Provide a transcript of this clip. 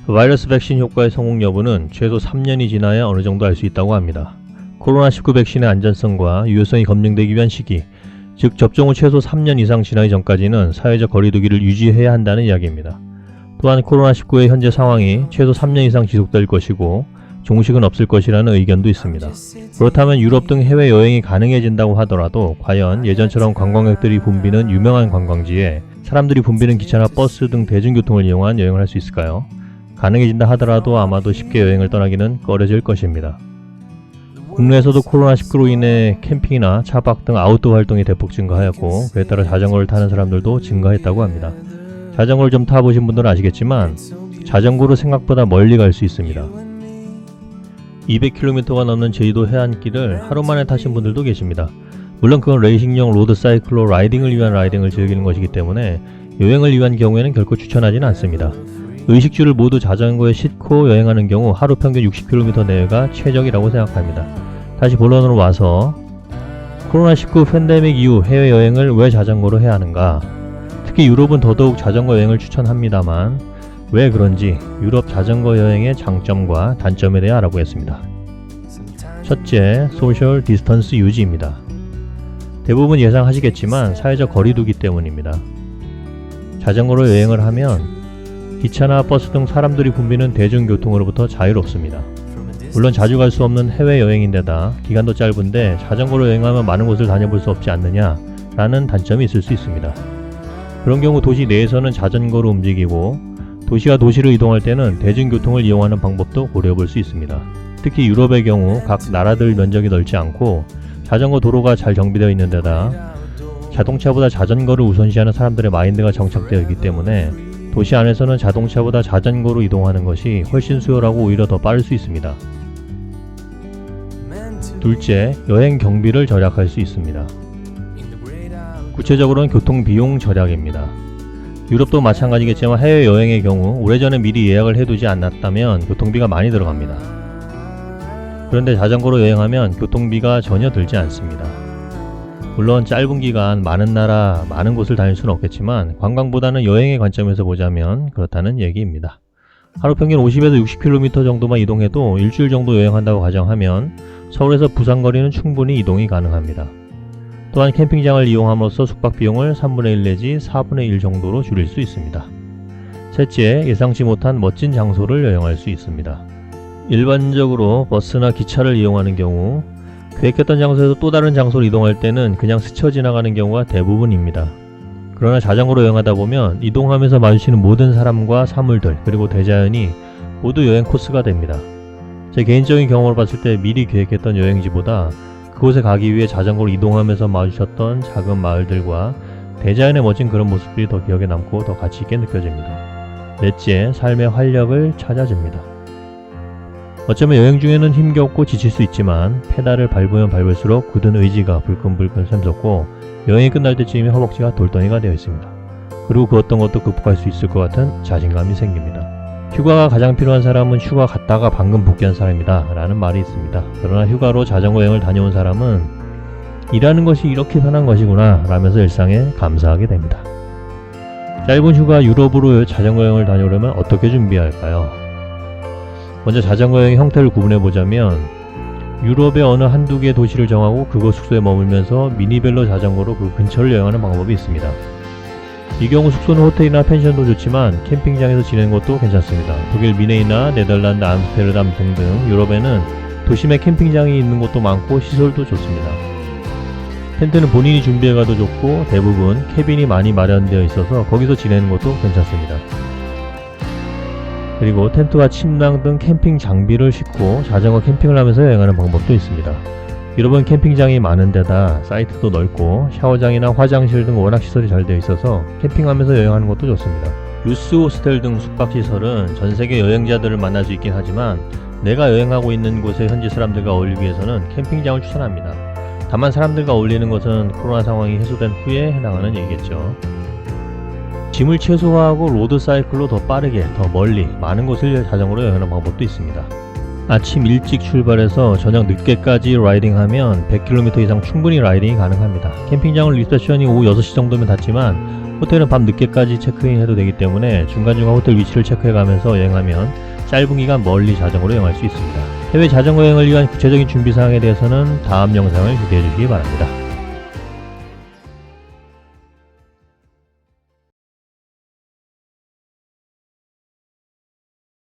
바이러스 백신 효과의 성공 여부는 최소 3년이 지나야 어느 정도 알 수 있다고 합니다. 코로나19 백신의 안전성과 유효성이 검증되기 위한 시기, 즉 접종 후 최소 3년 이상 지나기 전까지는 사회적 거리두기를 유지해야 한다는 이야기입니다. 또한 코로나19의 현재 상황이 최소 3년 이상 지속될 것이고 종식은 없을 것이라는 의견도 있습니다. 그렇다면 유럽 등 해외 여행이 가능해진다고 하더라도 과연 예전처럼 관광객들이 붐비는 유명한 관광지에 사람들이 붐비는 기차나 버스 등 대중교통을 이용한 여행을 할 수 있을까요? 가능해진다 하더라도 아마도 쉽게 여행을 떠나기는 꺼려질 것입니다. 국내에서도 코로나19로 인해 캠핑이나 차박 등 아웃도어 활동이 대폭 증가하였고 그에 따라 자전거를 타는 사람들도 증가했다고 합니다. 자전거를 좀 타보신 분들은 아시겠지만 자전거로 생각보다 멀리 갈 수 있습니다. 200km가 넘는 제주도 해안길을 하루 만에 타신 분들도 계십니다. 물론 그건 레이싱용 로드사이클로 라이딩을 위한 라이딩을 즐기는 것이기 때문에 여행을 위한 경우에는 결코 추천하지는 않습니다. 의식주를 모두 자전거에 싣고 여행하는 경우 하루 평균 60km 내외가 최적이라고 생각합니다. 다시 본론으로 와서 코로나19 팬데믹 이후 해외여행을 왜 자전거로 해야 하는가? 특히 유럽은 더더욱 자전거 여행을 추천합니다만 왜 그런지 유럽 자전거 여행의 장점과 단점에 대해 알아보겠습니다. 첫째, 소셜 디스턴스 유지입니다. 대부분 예상하시겠지만 사회적 거리두기 때문입니다. 자전거로 여행을 하면 기차나 버스 등 사람들이 붐비는 대중교통으로부터 자유롭습니다. 물론 자주 갈 수 없는 해외여행인데다 기간도 짧은데 자전거로 여행하면 많은 곳을 다녀볼 수 없지 않느냐 라는 단점이 있을 수 있습니다. 그런 경우 도시 내에서는 자전거로 움직이고 도시와 도시를 이동할 때는 대중교통을 이용하는 방법도 고려해 볼 수 있습니다. 특히 유럽의 경우 각 나라들 면적이 넓지 않고 자전거 도로가 잘 정비되어 있는 데다 자동차보다 자전거를 우선시하는 사람들의 마인드가 정착되어 있기 때문에 도시 안에서는 자동차보다 자전거로 이동하는 것이 훨씬 수월하고 오히려 더 빠를 수 있습니다. 둘째, 여행 경비를 절약할 수 있습니다. 구체적으로는 교통비용 절약입니다. 유럽도 마찬가지겠지만 해외여행의 경우 오래전에 미리 예약을 해두지 않았다면 교통비가 많이 들어갑니다. 그런데 자전거로 여행하면 교통비가 전혀 들지 않습니다. 물론 짧은 기간 많은 나라 많은 곳을 다닐 수는 없겠지만 관광보다는 여행의 관점에서 보자면 그렇다는 얘기입니다. 하루 평균 50에서 60km 정도만 이동해도 일주일 정도 여행한다고 가정하면 서울에서 부산 거리는 충분히 이동이 가능합니다. 또한 캠핑장을 이용함으로써 숙박비용을 3분의 1 내지 4분의 1 정도로 줄일 수 있습니다. 셋째, 예상치 못한 멋진 장소를 여행할 수 있습니다. 일반적으로 버스나 기차를 이용하는 경우 계획했던 장소에서 또 다른 장소로 이동할 때는 그냥 스쳐 지나가는 경우가 대부분입니다. 그러나 자전거로 여행하다 보면 이동하면서 마주치는 모든 사람과 사물들 그리고 대자연이 모두 여행 코스가 됩니다. 제 개인적인 경험으로 봤을 때 미리 계획했던 여행지보다 그곳에 가기 위해 자전거로 이동하면서 마주쳤던 작은 마을들과 대자연의 멋진 그런 모습들이 더 기억에 남고 더 가치있게 느껴집니다. 넷째, 삶의 활력을 찾아줍니다. 어쩌면 여행 중에는 힘겹고 지칠 수 있지만 페달을 밟으면 밟을수록 굳은 의지가 불끈불끈 샘솟고 여행이 끝날 때쯤이면 허벅지가 돌덩이가 되어 있습니다. 그리고 그 어떤 것도 극복할 수 있을 것 같은 자신감이 생깁니다. 휴가가 가장 필요한 사람은 휴가 갔다가 방금 복귀한 사람이다 라는 말이 있습니다. 그러나 휴가로 자전거 여행을 다녀온 사람은 일하는 것이 이렇게 편한 것이구나 라면서 일상에 감사하게 됩니다. 짧은 휴가 유럽으로 자전거 여행을 다녀오려면 어떻게 준비해야 할까요? 먼저 자전거 여행 형태를 구분해보자면 유럽의 어느 한두 개의 도시를 정하고 그곳 숙소에 머물면서 미니벨로 자전거로 그 근처를 여행하는 방법이 있습니다. 이 경우 숙소는 호텔이나 펜션도 좋지만 캠핑장에서 지내는 것도 괜찮습니다. 독일 미네이나 네덜란드 암스테르담 등등 유럽에는 도심에 캠핑장이 있는 곳도 많고 시설도 좋습니다. 텐트는 본인이 준비해가도 좋고 대부분 캐빈이 많이 마련되어 있어서 거기서 지내는 것도 괜찮습니다. 그리고 텐트와 침낭 등 캠핑 장비를 싣고 자전거 캠핑을 하면서 여행하는 방법도 있습니다. 유럽은 캠핑장이 많은 데다 사이트도 넓고 샤워장이나 화장실 등 워낙 시설이 잘 되어 있어서 캠핑하면서 여행하는 것도 좋습니다. 유스 호스텔 등 숙박시설은 전세계 여행자들을 만날 수 있긴 하지만 내가 여행하고 있는 곳의 현지 사람들과 어울리기 위해서는 캠핑장을 추천합니다. 다만 사람들과 어울리는 것은 코로나 상황이 해소된 후에 해당하는 얘기겠죠. 짐을 최소화하고 로드사이클로 더 빠르게, 더 멀리, 많은 곳을 자전거로 여행하는 방법도 있습니다. 아침 일찍 출발해서 저녁 늦게까지 라이딩하면 100km 이상 충분히 라이딩이 가능합니다. 캠핑장은 리셉션이 오후 6시 정도면 닫지만 호텔은 밤 늦게까지 체크인 해도 되기 때문에 중간중간 호텔 위치를 체크해가면서 여행하면 짧은 기간 멀리 자전거로 여행할 수 있습니다. 해외 자전거 여행을 위한 구체적인 준비사항에 대해서는 다음 영상을 기대해 주시기 바랍니다.